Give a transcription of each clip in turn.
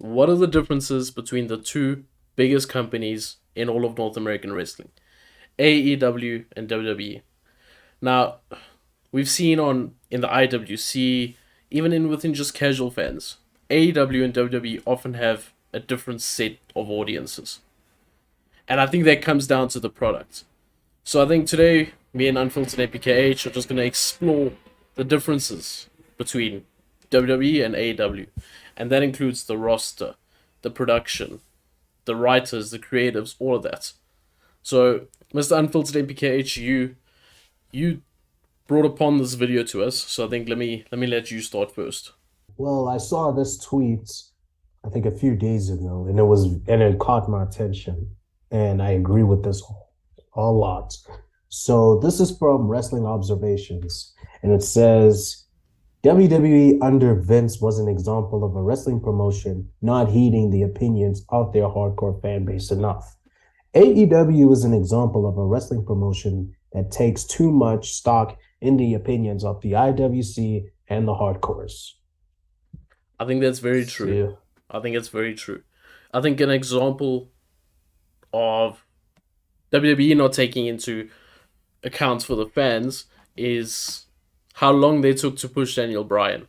what are the differences between the two biggest companies in all of North American wrestling, AEW and WWE? Now, we've seen on in the IWC, even in within just casual fans, AEW and WWE often have a different set of audiences. And I think that comes down to the product. So I think today, me and Unfiltered MPKH are just going to explore the differences between WWE and AEW. And that includes the roster, the production, the writers, the creatives, all of that. So, Mr. Unfiltered MPKH, you brought upon this video to us, so I think let me let you start first. Well, I saw this tweet, I think a few days ago, and it caught my attention, and I agree with this a lot. So this is from Wrestling Observations, and it says WWE under Vince was an example of a wrestling promotion not heeding the opinions of their hardcore fan base enough. AEW is an example of a wrestling promotion that takes too much stock in the opinions of the IWC and the hardcores. I think that's very true. Yeah. I think it's very true. I think an example of WWE not taking into account for the fans is how long they took to push Daniel Bryan.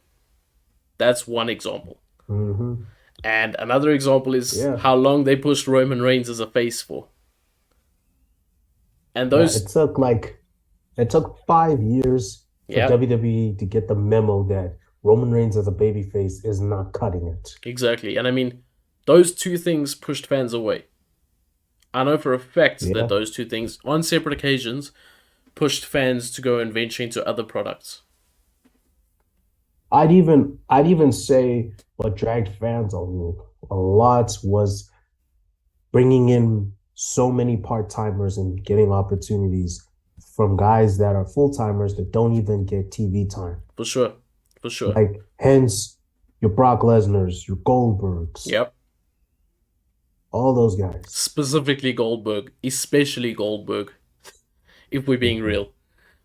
That's one example. Mm-hmm. And another example is Yeah. how long they pushed Roman Reigns as a face for. And Yeah. those, It took 5 years for yeah, WWE to get the memo that Roman Reigns as a babyface is not cutting it. exactly. And I mean, those two things pushed fans away. I know for a fact that Yeah. those two things, on separate occasions, pushed fans to go and venture into other products. I'd even say what dragged fans a lot was bringing in so many part-timers and getting opportunities from guys that are full-timers that don't even get TV time. For sure. For sure. Like, hence your Brock Lesnar's, your Goldbergs, Yep. all those guys. Specifically Goldberg, especially Goldberg, if we're being real.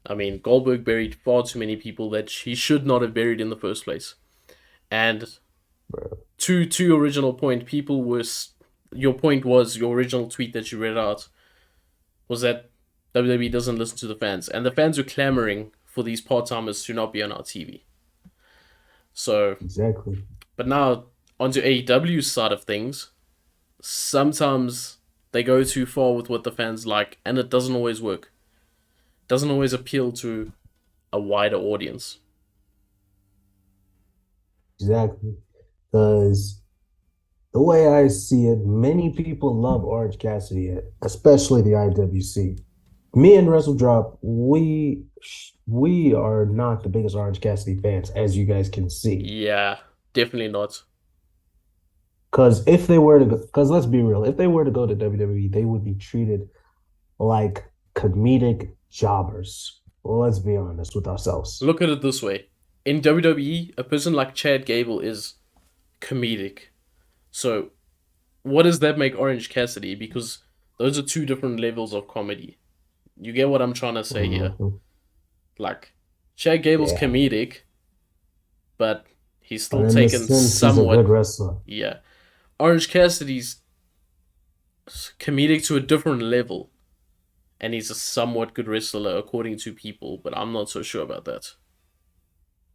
I mean, Goldberg buried far too many people that he should not have buried in the first place. And to your original point, people was your point was your original tweet that you read out was that WWE doesn't listen to the fans, and the fans are clamoring for these part timers to not be on our TV. So, Exactly. but now onto AEW's side of things, sometimes they go too far with what the fans like, and it doesn't always work. Doesn't always appeal to a wider audience. Exactly. Because the way I see it, many people love Orange Cassidy, especially the IWC. Me and WrestleDrop, we are not the biggest Orange Cassidy fans, as you guys can see. Yeah, definitely not. Because let's be real, if they were to go to WWE, they would be treated like comedic jobbers. Well, let's be honest with ourselves. Look at it this way. In WWE, a person like Chad Gable is comedic. So, what does that make Orange Cassidy? Because those are two different levels of comedy. You get what I'm trying to say here? Mhm. Like, Chad Gable's Yeah. comedic, but he's But still in this taken sense, he's a good somewhat. wrestler. Yeah. Orange Cassidy's comedic to a different level, and he's a somewhat good wrestler according to people, but I'm not so sure about that.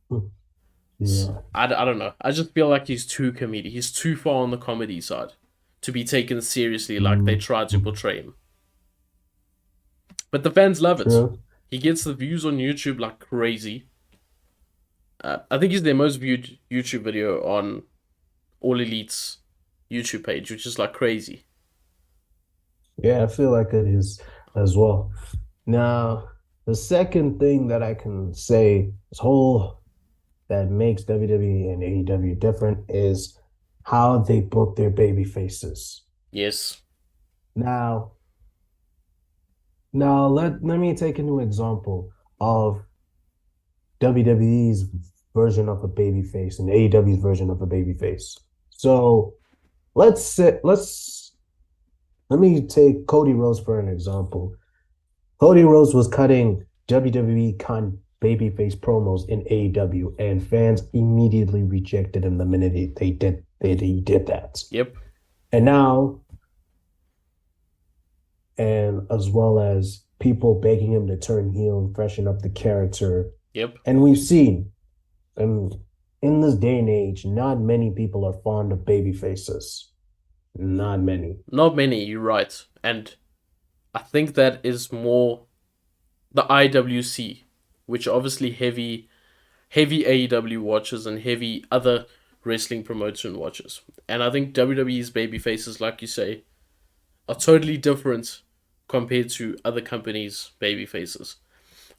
So, Yeah. I don't know. I just feel like he's too comedic. He's too far on the comedy side to be taken seriously like they Mhm. try to portray him. But the fans love it. True. He gets the views on YouTube like crazy. I think he's their most viewed YouTube video on All Elite's YouTube page, which is like crazy. Yeah, I feel like it is as well. Now, the second thing that I can say this whole that makes WWE and AEW different is how they book their baby faces. Yes. Now, let me take a new example of WWE's version of a baby face and AEW's version of a baby face. So let me take Cody Rhodes for an example. Cody Rhodes was cutting WWE con babyface promos in AEW, and fans immediately rejected him the minute they did he did that. Yep. And now, and as well as people begging him to turn heel and freshen up the character. Yep. And we've seen, and in this day and age, not many people are fond of baby faces. Not many. Not many, you're right. And I think that is more the IWC, which obviously heavy AEW watchers and heavy other wrestling promotion watchers. And I think WWE's baby faces, like you say, are totally different compared to other companies' baby faces.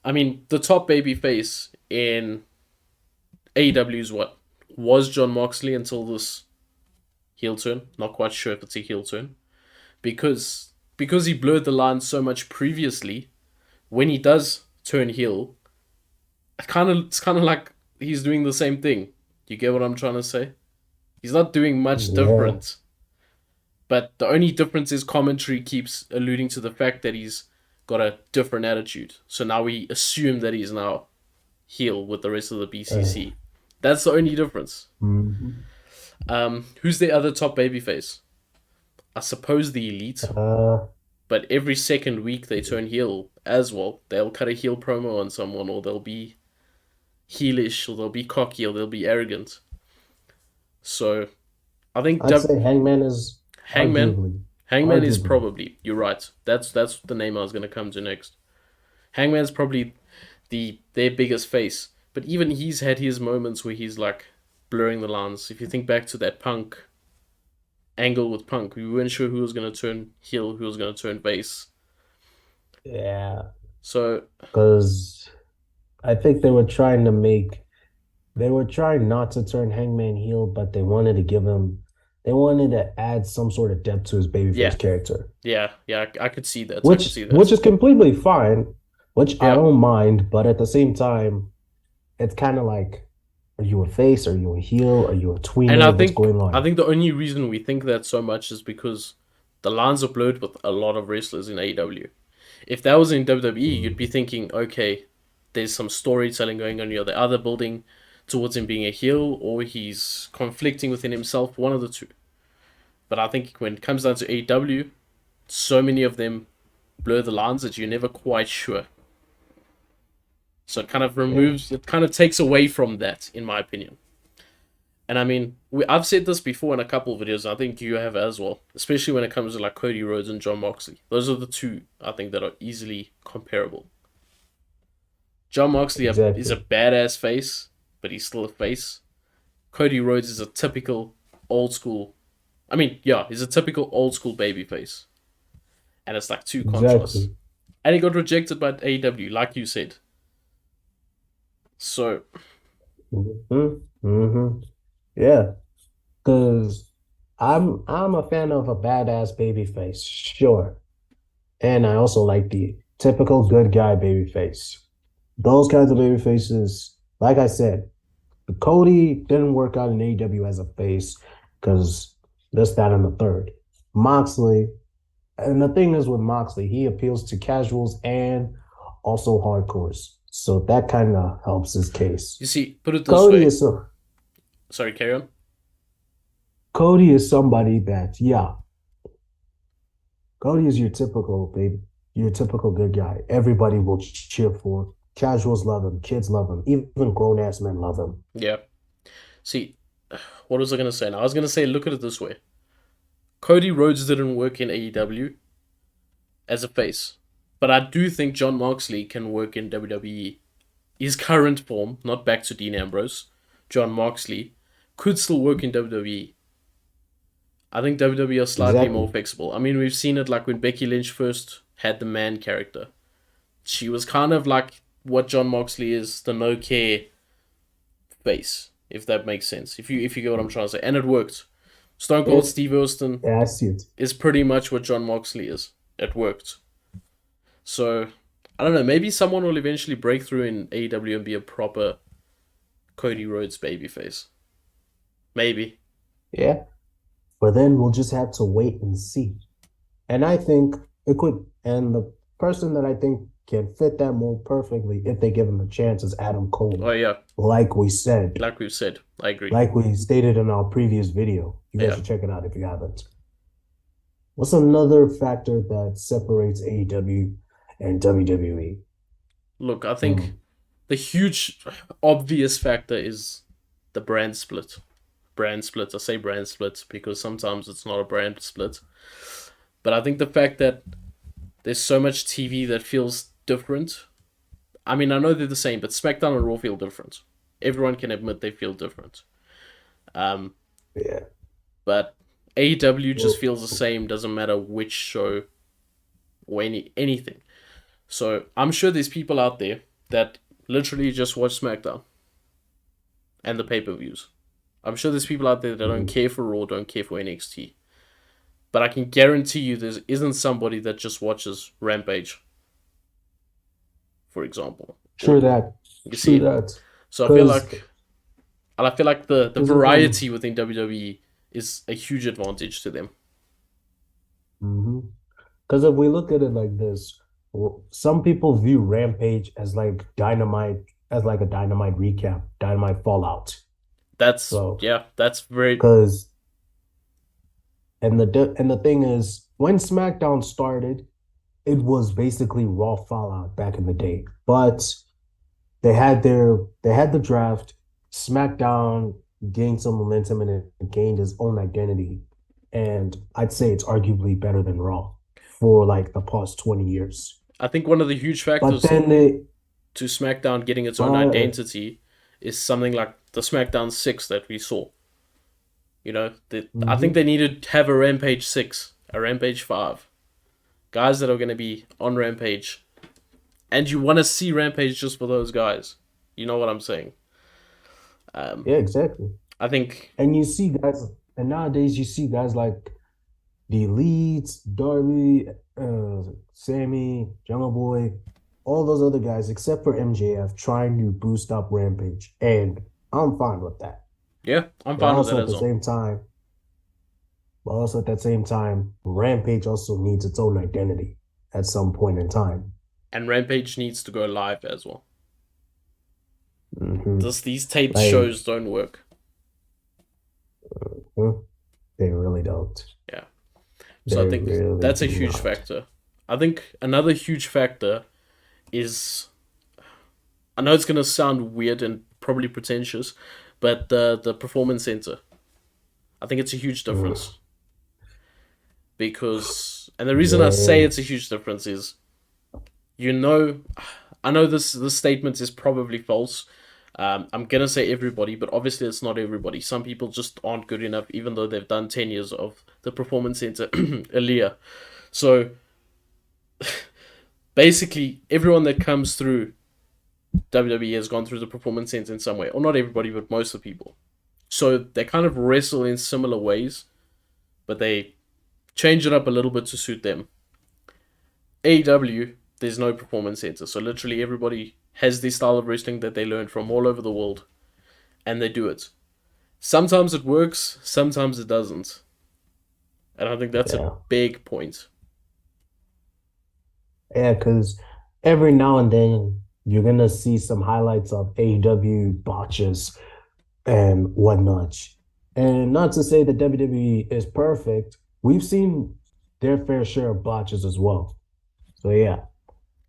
I mean, the top baby face in AEW's what was John Moxley until this heel turn. Not quite sure if it's a heel turn because he blurred the line so much previously. When he does turn heel, it's kind of like he's doing the same thing. You get what I'm trying to say? He's not doing much Yeah. different, but the only difference is commentary keeps alluding to the fact that he's got a different attitude. So now we assume that he's now heel with the rest of the Uh, BCC. That's the only difference. mhm. Who's the other top babyface? I suppose the Elite, uh, but every second week they turn heel as well. They'll cut a heel promo on someone, or they'll be heelish, or they'll be cocky, or they'll be arrogant. So I think I'd say Hangman is Hangman, arguably, Hangman is arguably, probably. You're right. That's the name I was gonna come to next. Hangman's probably their biggest face, but even he's had his moments where he's like blurring the lines. If you think back to that Punk angle with Punk, we weren't sure who was gonna turn heel, who was gonna turn face. yeah, So because I think they were trying not to turn Hangman heel, but they wanted to add some sort of depth to his yeah, babyface character, yeah, I could see that. I could see that. which is completely fine, which I Yeah, don't mind, but at the same time, it's kind of like, are you a face? Are you a heel? Are you a and I tweener? What's think going I on? think the only reason we think that so much is because the lines are blurred with a lot of wrestlers in AEW. If that was in WWE, you'd be Mm, thinking, okay, there's some storytelling going on here. They're either building towards him being a heel or he's conflicting within himself, one of the two. But I think when it comes down to AEW, so many of them blur the lines that you're never quite sure. So yeah, it kind of takes away from that, in my opinion. And I mean, I've said this before in a couple of videos. I think you have as well, especially when it comes to like Cody Rhodes and John Moxley. Those are the two I think that are easily comparable. John Moxley is a exactly, badass face, but he's still a face. Cody Rhodes is a typical old school. I mean, yeah, he's a typical old school baby face, and it's like two contrasts. exactly. And he got rejected by AEW, like you said. So Hmm. Hmm. Yeah, because I'm a fan of a badass baby face, sure. And I also like the typical good guy baby face. Those kinds of baby faces, like I said, Cody didn't work out in AEW as a face because this, that, and the third. Moxley, and the thing is with Moxley, he appeals to casuals and also hardcores. So that kind of helps his case. you see, put it this Cody way. is a Sorry, carry on. Cody is somebody that, yeah, Cody is your typical baby, your typical good guy. Everybody will cheer for. Casuals love him, kids love him, even grown ass men love him. Yeah. See, what was I gonna say? Now I was gonna say, look at it this way. Cody Rhodes didn't work in AEW as a face, but I do think John Moxley can work in WWE. His current form, not back to Dean Ambrose, John Moxley, could still work in WWE. I think WWE are slightly more Exactly. flexible. I mean, we've seen it like when Becky Lynch first had the man character. She was kind of like what John Moxley is, the no care face, if that makes sense. If you get what I'm trying to say, and it worked. Stone Cold It, Steve Austin yeah, I see it. is pretty much what John Moxley is. It worked. So I don't know. Maybe someone will eventually break through in AEW and be a proper Cody Rhodes babyface. Maybe. Yeah. But then we'll just have to wait and see. And I think it could, and the person that I think can fit that mold perfectly if they give him a chance as Adam Oh Cole. yeah, Like we said, like we've said, I agree. like we stated in our previous video. You guys Yeah. should check it out if you haven't. What's another factor that separates AEW and WWE? Look, I Hmm. think the huge obvious factor is the brand split. Brand split. I say brand split because sometimes it's not a brand split. But I think the fact that there's so much TV that feels different. I mean, I know they're the same, but SmackDown and Raw feel different. Everyone can admit they feel different. Um, Yeah. but AEW just Well, feels the same. Doesn't matter which show or anything. So I'm sure there's people out there that literally just watch SmackDown and the pay-per-views. I'm sure there's people out there that don't mhm. care for Raw, don't care for NXT. But I can guarantee you there isn't somebody that just watches Rampage, for example. Or True that. you True see, that. so Because I feel like the because if variety within WWE is a huge advantage to them. because if we look at it like this, some people view Rampage as like Dynamite, as like a Dynamite recap, Dynamite Fallout. That's So yeah, that's very because and the thing is, when SmackDown started, it was basically Raw Fallout back in the day. But they had the draft. SmackDown gained some momentum and it gained its own identity. And I'd say it's arguably better than Raw for like the past 20 years. I think one of the huge But factors then they to SmackDown getting its own but identity is something like the SmackDown 6 that we saw. I think mhm. they need to have a Rampage 6, a Rampage 5. Guys that are going to be on Rampage. And you want to see Rampage just for those guys. You know what I'm saying? Um, Yeah, exactly. I think, And you see guys and nowadays you see guys like the Elites, Darby, Sammy, Jungle Boy, all those other guys, except for MJF, trying to boost up Rampage. And I'm fine with that. yeah, I'm But fine with that also at as the well. same time, but also at that same time, Rampage also needs its own identity at some point in time. And Rampage needs to go live as well. Hmm. These taped Like, shows don't work. they really don't. Yeah. So I They think really that's a do huge not. factor. I think another huge factor is I know it's gonna sound weird and probably pretentious, but the performance center. I think it's a huge Mm. difference because, and the reason I say Yeah, it's a huge difference is, you know, I know this statement is probably false. I'm gonna say everybody, but obviously it's not everybody. Some people just aren't good enough, even though they've done 10 years of the performance center earlier. So basically, everyone that comes through WWE has gone through the performance center in some way, or not everybody, but most of the people. So they kind of wrestle in similar ways, but they change it up a little bit to suit them. AEW, there's no performance center, so literally everybody has this style of wrestling that they learned from all over the world, and they do it. Sometimes it works, sometimes it doesn't, and I think that's a yeah, big point. yeah. Because every now and then you're gonna see some highlights of AEW botches and whatnot. And not to say that WWE is perfect, we've seen their fair share of botches as well. So yeah,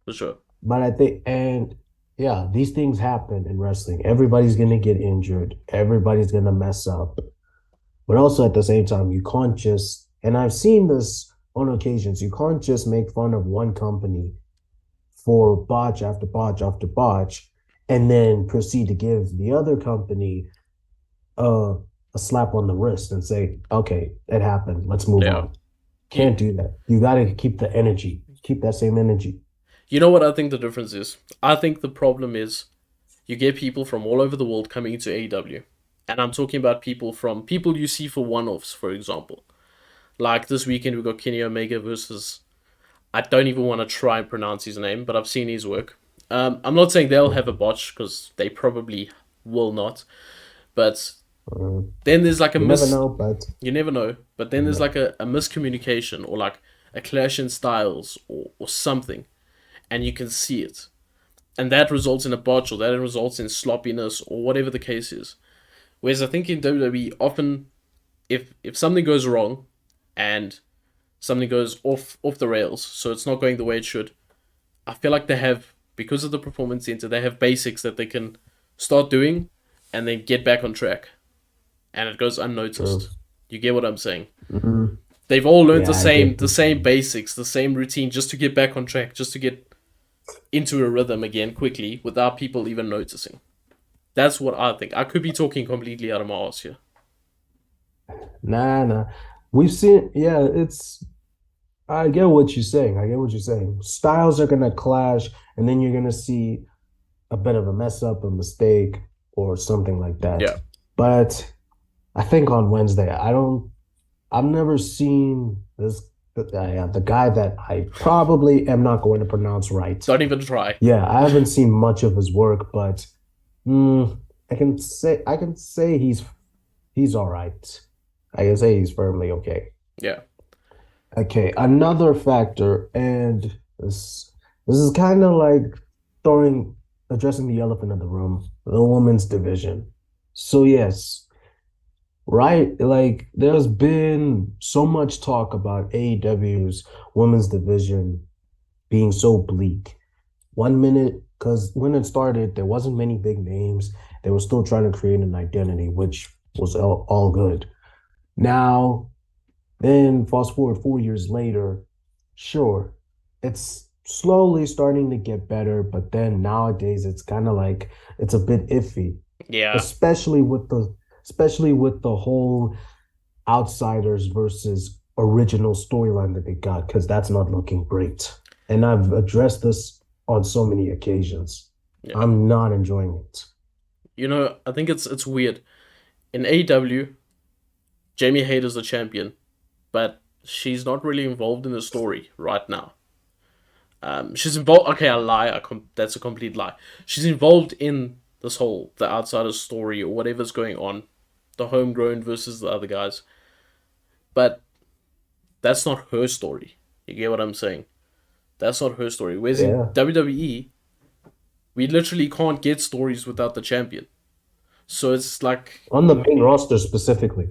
For sure. but I think and yeah, these things happen in wrestling. Everybody's gonna get injured. Everybody's gonna mess up. But also at the same time, you can't just and I've seen this on occasions. You can't just make fun of one company for botch after botch after botch, and then proceed to give the other company uh, a slap on the wrist and say, okay, it happened. Let's move Yeah. on. You, Can't do that. You got to keep the energy, keep that same energy. you know what I think the difference is? I think the problem is you get people from all over the world coming into AEW. And I'm talking about people you see for one offs, for example. Like this weekend, we got Kenny Omega versus. I don't even want to try and pronounce his name, but I've seen his work. I'm not saying they'll have a botch because they probably will not. But then there's like a You never know, but You never know. But then there's yeah. like a miscommunication or like a clash in styles or something. and you can see it. And that results in a botch, or that results in sloppiness, or whatever the case is. Whereas I think in WWE, often if something goes wrong and something goes off the rails, so it's not going the way it should, I feel like they have, because of the performance center, they have basics that they can start doing and then get back on track. And it goes True. unnoticed. You get what I'm saying? Hmm. They've all learned Yeah, I get the what you same mean. basics, the same routine, just to get back on track, just to get into a rhythm again quickly without people even noticing. That's what I think. I could be talking completely out of my ass here. Nah, nah. We've seen, yeah, I get what you're saying. I get what you're saying. Styles are gonna clash, and then you're gonna see a bit of a mess up, a mistake, or something like that. Yeah. But I think on Wednesday, I've never seen the guy that I probably am not going to pronounce right. Don't even try. Yeah, I haven't seen much of his work, but mm, I can say he's all right. I can say he's firmly okay. Yeah. Okay, another factor, and this is kind of like throwing addressing the elephant in the room, the women's division. So yes, right, like there's been so much talk about AEW's women's division being so bleak. One minute, because when it started, there wasn't many big names. They were still trying to create an identity, which was all good. Now, then fast forward 4 years later, sure, it's slowly starting to get better, but then nowadays it's kind of like it's a bit iffy, Yeah. especially with the whole outsiders versus original storyline that they got, because that's not looking great. And I've addressed this on so many occasions. Yeah. I'm not enjoying it. I think it's weird. In AEW, Jamie Hayter's the champion, but she's not really involved in the story right now. She's involved. Okay, I lie. That's a complete lie. She's involved in this whole the outsider story or whatever's going on, the homegrown versus the other guys. But that's not her story. You get what I'm saying? That's not her story. Whereas in Yeah. WWE, we literally can't get stories without the champion. So it's like, On the main roster specifically.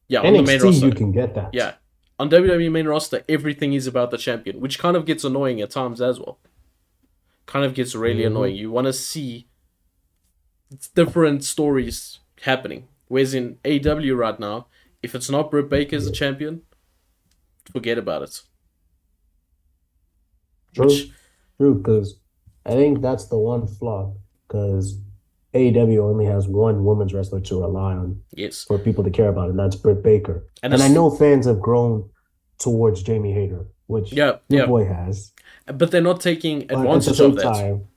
yeah, on the main NXT, you roster, can get that. yeah. On WWE main roster, everything is about the champion, which kind of gets annoying at times as well. Kind of gets really annoying. Hmm. You want to see different stories happening. Whereas in AEW right now, if it's not Britt Baker as the Yeah. champion, forget about it. True, Which, true, because I think that's the one flaw. Because AEW only has one women's wrestler to rely on yes. for people to care about, and that's Britt Baker. And And I it's, know fans have grown towards Jamie Hayter, which yeah, your yeah. boy has. But they're not taking But at the advantage of same that. time,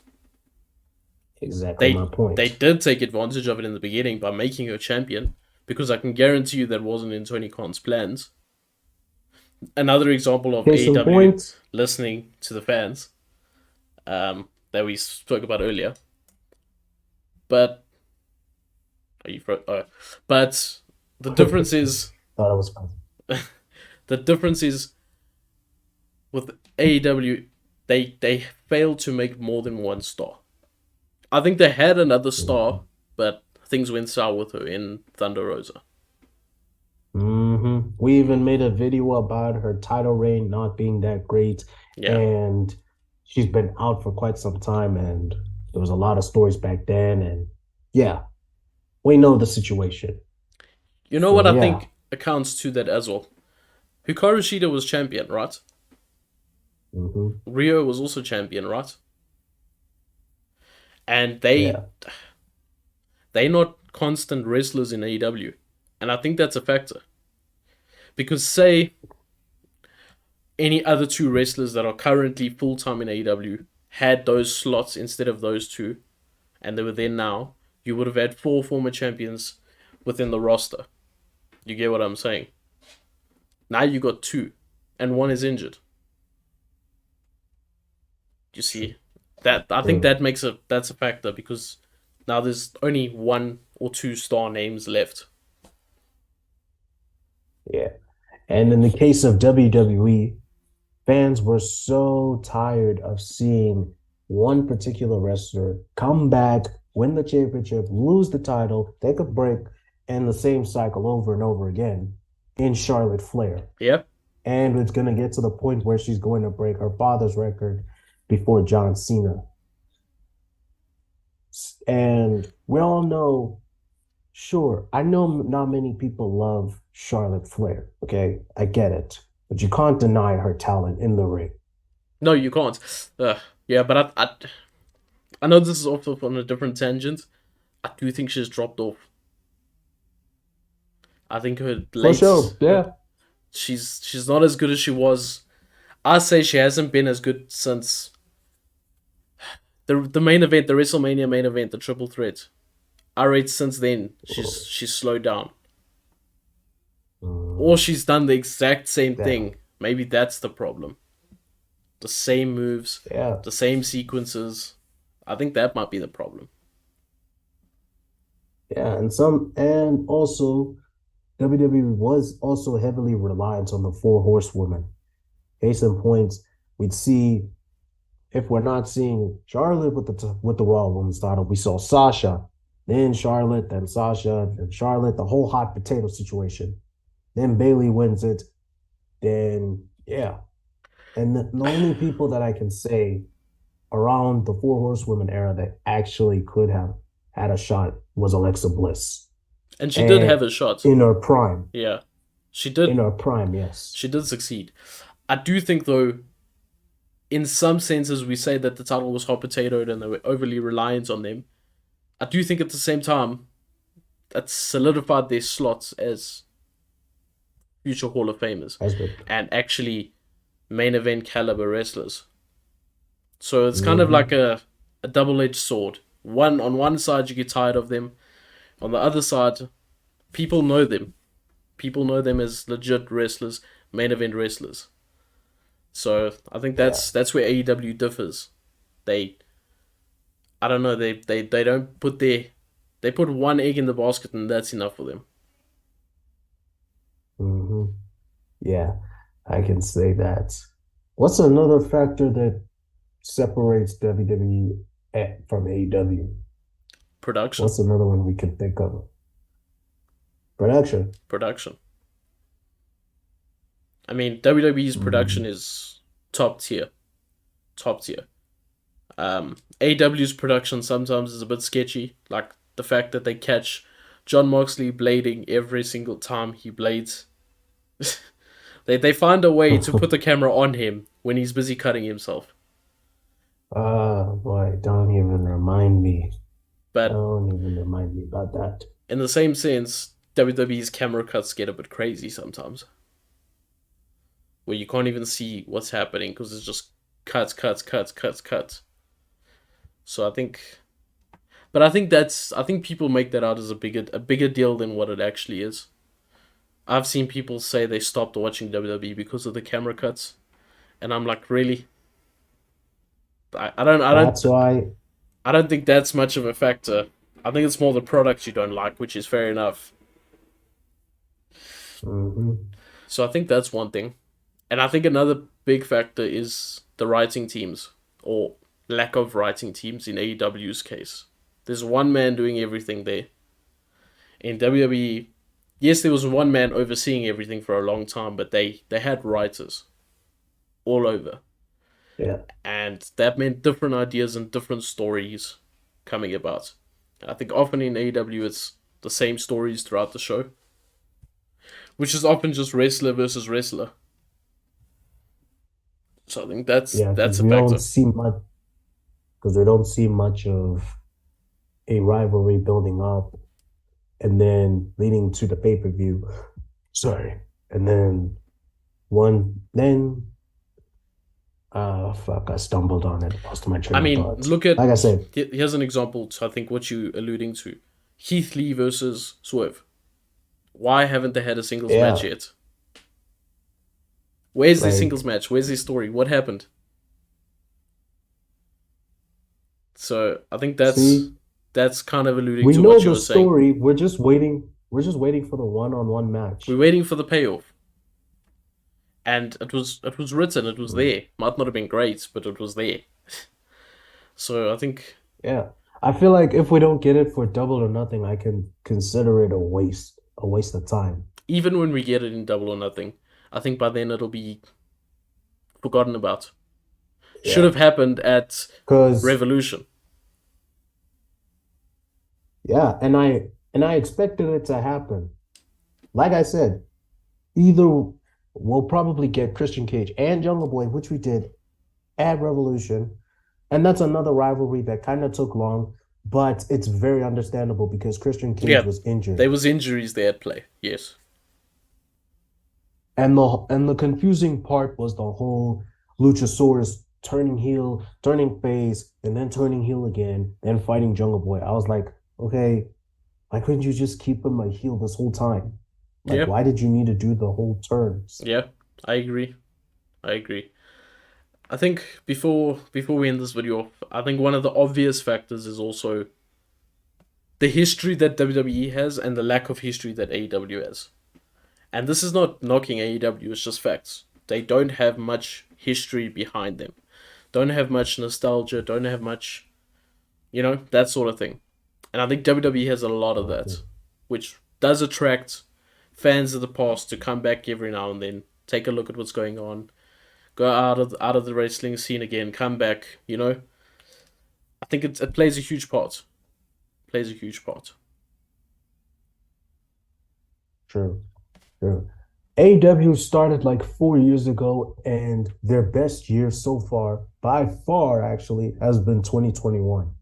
exactly my They point. did take advantage of it in the beginning by making her champion, because I can guarantee you that wasn't in Tony Khan's plans. Another example of Case in AEW point, listening to the fans, that we spoke about earlier. But are you? But the difference thought is it was fun. the difference is with AEW, they failed to make more than one star. I think they had another star, but things went sour with her in Thunder Rosa. We even made a video about her title reign not being that great, Yeah. and she's been out for quite some time, and there was a lot of stories back then, and yeah, we know the situation. You know So what I yeah. think accounts to that as well? Hikaru Shida was champion, right? Hmm. Rio was also champion, right? And Yeah. they're not constant wrestlers in AEW. And I think that's a factor. Because say any other two wrestlers that are currently full time in AEW had those slots instead of those two, and they were there now, you would have had four former champions within the roster. You get what I'm saying? Now you got two, and one is injured. You see that? I think True. that's a factor, because now there's only one or two star names left. Yeah. And in the case of WWE, fans were so tired of seeing one particular wrestler come back, win the championship, lose the title, take a break, and the same cycle over and over again in Charlotte Flair. Yeah. And it's going to get to the point where she's going to break her father's record before John Cena. And we all know, sure, I know not many people love Charlotte Flair. Okay, I get it. But you can't deny her talent in the ring. No, you can't. Yeah, but I know this is off on a different tangent. I do think she's dropped off. I think her For sure. Yeah. she's not as good as she was. I say she hasn't been as good since the main event, the WrestleMania main event, the triple threat. I rate since then she's slowed down. Or she's done the exact same Yeah. thing. Maybe that's the problem. The same moves, Yeah. the same sequences. I think that might be the problem. Yeah. And also WWE was also heavily reliant on the four horsewomen. Case in point, we'd see if we're not seeing Charlotte with the Raw Women's title, we saw Sasha, then Charlotte, then Sasha, then Charlotte, the whole hot potato situation. Then Bayley wins it. Then yeah, and the only people that I can say around the four horsewomen era that actually could have had a shot was Alexa Bliss, And she did and have a shot. in her prime, Yeah. She in did her prime, yes. she did succeed. I do think though, in some senses we say that the title was hot potatoed and they were overly reliant on them. I do think at the same time that solidified their slots as future Hall of Famers Has been. and actually main event caliber wrestlers. So it's kind of like Mm-hmm. a double edged sword. One on one side you get tired of them. On the other side, people know them. People know them as legit wrestlers, main event wrestlers. So I think Yeah. that's where AEW differs. They I don't know, they don't put their they put one egg in the basket and that's enough for them. Mm-hmm. Yeah, I can say that. What's another factor that separates WWE from AEW? Production. What's another one we can think of? Production. Production. I mean WWE's production Mm, is top tier. Top tier. AW's production sometimes is a bit sketchy, like the fact that they catch John Moxley blading every single time he blades. They find a way to put the camera on him when he's busy cutting himself. boy, don't even remind me. But Don't even remind me about that. in the same sense, WWE's camera cuts get a bit crazy sometimes, where you can't even see what's happening because it's just cuts, cuts, cuts, cuts, cuts. So I think I think people make that out as a bigger deal than what it actually is. I've seen people say they stopped watching WWE because of the camera cuts, and I'm like, really? That's why. I don't think that's much of a factor. I think it's more the product you don't like, which is fair enough. Mhm. So I think that's one thing. And I think another big factor is the writing teams, or lack of writing teams in AEW's case. There's one man doing everything there. In WWE, yes, there was one man overseeing everything for a long time, but they had writers all over. Yeah. And that meant different ideas and different stories coming about. I think often in AEW it's the same stories throughout the show, which is often just wrestler versus wrestler. So I think Yeah, that's because a we don't factor. see much because we don't see much of a rivalry building up and then leading to the pay-per-view. Sorry. And then then fuck, I stumbled on it, lost my I train of mean, thought. look Like I at said, here's an example to I think what you alluding to. Heath Lee versus Swerve. Why haven't they had a singles match yeah, yet? Where's the like singles match? Where's the story? What happened? So I think see, that's kind of alluding we to know what you the were saying. story. We're just waiting for the one-on-one match. We're waiting for the payoff. and it was written, it was Mm. there. Might not have been great, but it was there. So I think Yeah. I feel like if we don't get it for Double or Nothing, I can consider it a waste of time. even when we get it in Double or Nothing, I think by then it'll be forgotten about. Should Yeah. have happened at Because Revolution. yeah, and I expected it to happen. Like I said, either we'll probably get Christian Cage and Jungle Boy, which we did at Revolution. And that's another rivalry that kind of took long, but it's very understandable because Christian Cage Yeah, was injured. there was injuries there at play. Yes. And the confusing part was the whole Luchasaurus turning heel, turning face, and then turning heel again, then fighting Jungle Boy. I was like, okay, why couldn't you just keep him a heel this whole time? Like, Yeah. why did you need to do the whole turns? Yeah. I agree. I agree. I think before we end this video, I think one of the obvious factors is also the history that WWE has and the lack of history that AEW has. And this is not knocking AEW, it's just facts. They don't have much history behind them. Don't have much nostalgia, don't have much, that sort of thing. And I think WWE has a lot of that, which does attract fans of the past to come back every now and then, take a look at what's going on, go out of the wrestling scene again, come back. I think it plays a huge part. Plays a huge part. True, true. AEW started like 4 years ago, and their best year so far, by far actually, has been 2021.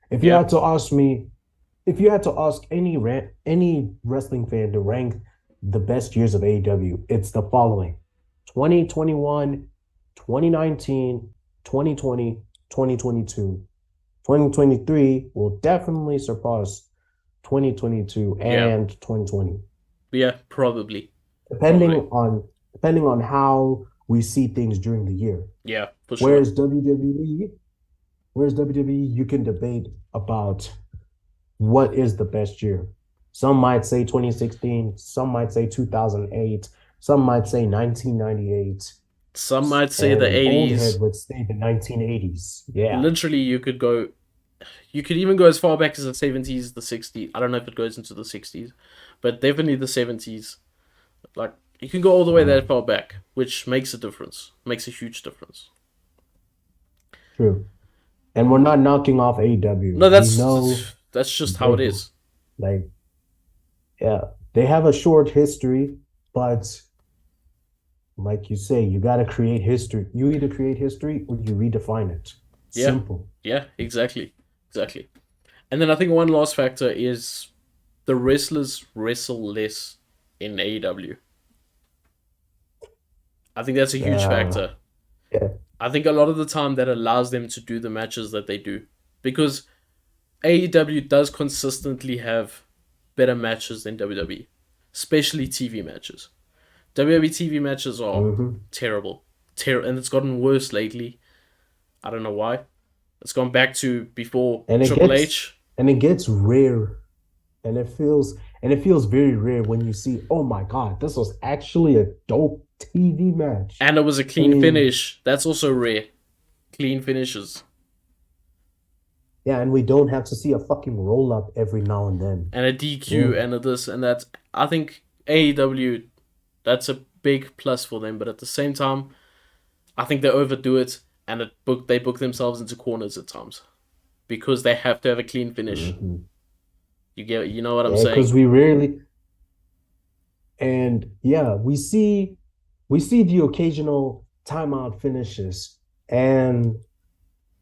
If you Yeah, had to ask me, if you had to ask any wrestling fan to rank the best years of AEW, it's the following: 2021, 2019, 2020, 2022. 2023 will definitely surpass 2022 yeah, and 2020, yeah. Probably, depending probably. on depending on how we see things during the year. Yeah, for sure. Whereas WWE, whereas WWE, you can debate about what is the best year. Some might say 2016, some might say 2008, some might say 1998, Some might say and the an old head '80s. would say the 1980s. Yeah, Literally, you could go. You could even go as far back as the '70s, the '60s. I don't know if it goes into the '60s, but definitely the '70s. Like you can go all the way that mm, far back, which makes a difference. Makes a huge difference. true. And we're not knocking off AEW. No, We that's know that's just how they it is. like yeah, they have a short history, but like you say, you got to create history. You either create history or you redefine it. Yeah, Simple. yeah, exactly, exactly. And then I think one last factor is the wrestlers wrestle less in AEW. I think that's a huge Uh, factor. yeah, I think a lot of the time that allows them to do the matches that they do because AEW does consistently have better matches than WWE, especially TV matches. WWE TV matches are hmm terrible, and it's gotten worse lately. I don't know why. It's gone back to before and it Triple gets H. and it gets rare, and it feels very rare when you see, oh my God, this was actually a dope TV match. And it was a I clean mean, finish. That's also rare. Clean finishes. yeah, and we don't have to see a fucking roll up every now and then. And a Yeah. DQ and a this and that. I think AEW, that's a big plus for them. But at the same time, I think they overdo it and they book themselves into corners at times because they have to have a clean finish. hmm You know what I'm Yeah, saying? because we rarely, and yeah, we see the occasional timeout finishes, and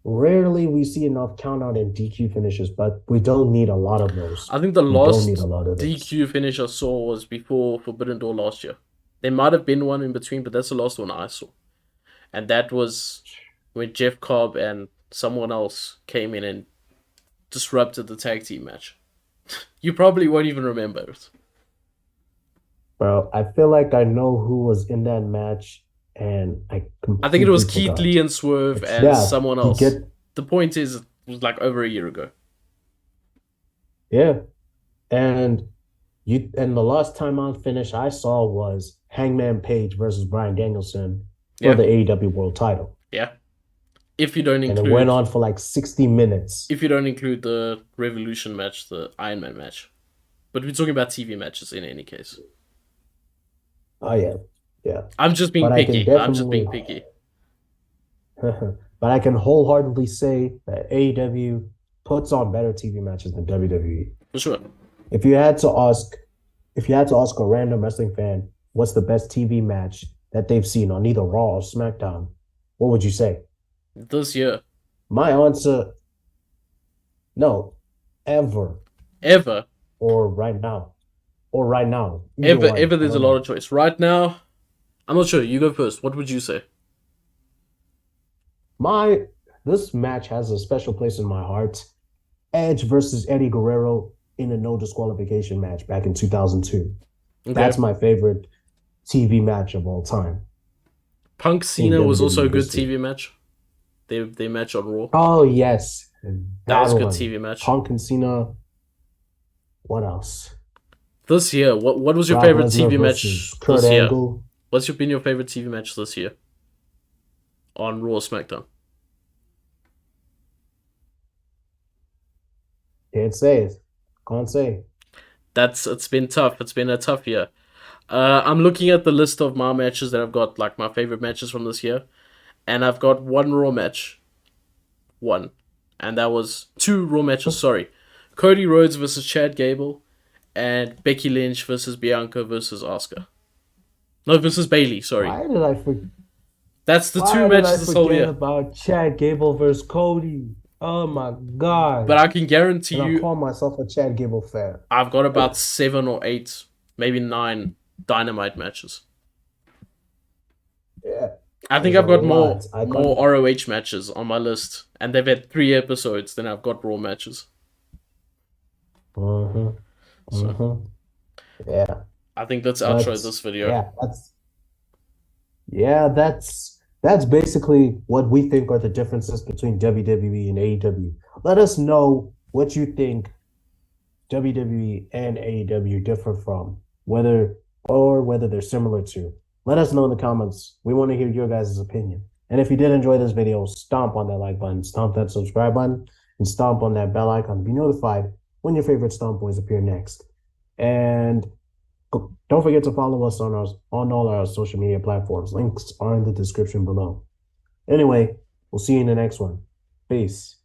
rarely we see enough count out and DQ finishes, but we don't need a lot of those. I think the We don't need a last lot of those. DQ finish I saw was before Forbidden Door last year. There might have been one in between, but that's the last one I saw. And that was when Jeff Cobb and someone else came in and disrupted the tag team match. You probably won't even remember it. Bro, I feel like I know who was in that match, and I I think it was completely Keith forgot. Lee and Swerve It's and yeah, someone you else. get The point is, it was like over a year ago. yeah, and the last timeout finish I saw was Hangman Page versus Bryan Danielson for Yeah, the AEW World Title, yeah. If you don't and it went include on for like 60 minutes. if you don't include the Revolution match, the Iron Man match, but we're talking about TV matches in any case. Oh yeah, yeah. I'm just being But I can picky. I'm just definitely, being picky but I can wholeheartedly say that AEW puts on better TV matches than WWE. for sure. If you had to ask, if you had to ask a random wrestling fan, what's the best TV match that they've seen on either Raw or SmackDown, what would you say? This year, My answer, no, ever ever, or right now, either ever, one. ever. I There's a don't lot know. of choice right now. I'm not sure. You go first. What would you say? My This match has a special place in my heart. Edge versus Eddie Guerrero in a no disqualification match back in 2002. Okay. That's my favorite TV match of all time Punk in Cena was also WWE a good history. TV match. They match on Raw. Oh yes, That that was a good one. TV match. Punk and Cena. What else? This year, what was your Brock favorite Lesnar TV versus match Kurt this year? Angle. What's been your favorite TV match this year on Raw SmackDown? Can't say it. Can't say. That's It's been tough. It's been a tough year. I'm looking at the list of my matches that I've got, like my favorite matches from this year, and I've got one Raw match, one, and that was two Raw matches. Sorry, Cody Rhodes versus Chad Gable, and Becky Lynch versus Bianca versus Asuka. No, versus Bailey. Sorry, Why did I forget? that's the two Why did I matches this whole forget year. about Chad Gable versus Cody? Oh my But god! I can guarantee And I you, call myself a Chad Gable fan. I've got about 7 or 8, maybe 9 Dynamite matches. Yeah, I think there's a I've got more lot. I more can't. ROH matches on my list, and they've had 3 episodes. Then I've got Raw matches. Mm-hmm. So Mm-hmm. Yeah, I think let's outro but this video. yeah, that's basically what we think are the differences between WWE and AEW. Let us know what you think WWE and AEW differ from, whether they're similar to. Let us know in the comments. We want to hear your guys' opinion. And if you did enjoy this video, stomp on that like button, stomp that subscribe button, and stomp on that bell icon to be notified when your favorite Stomp Boys appear next. And don't forget to follow us on all our social media platforms. Links are in the description below. Anyway, we'll see you in the next one. Peace.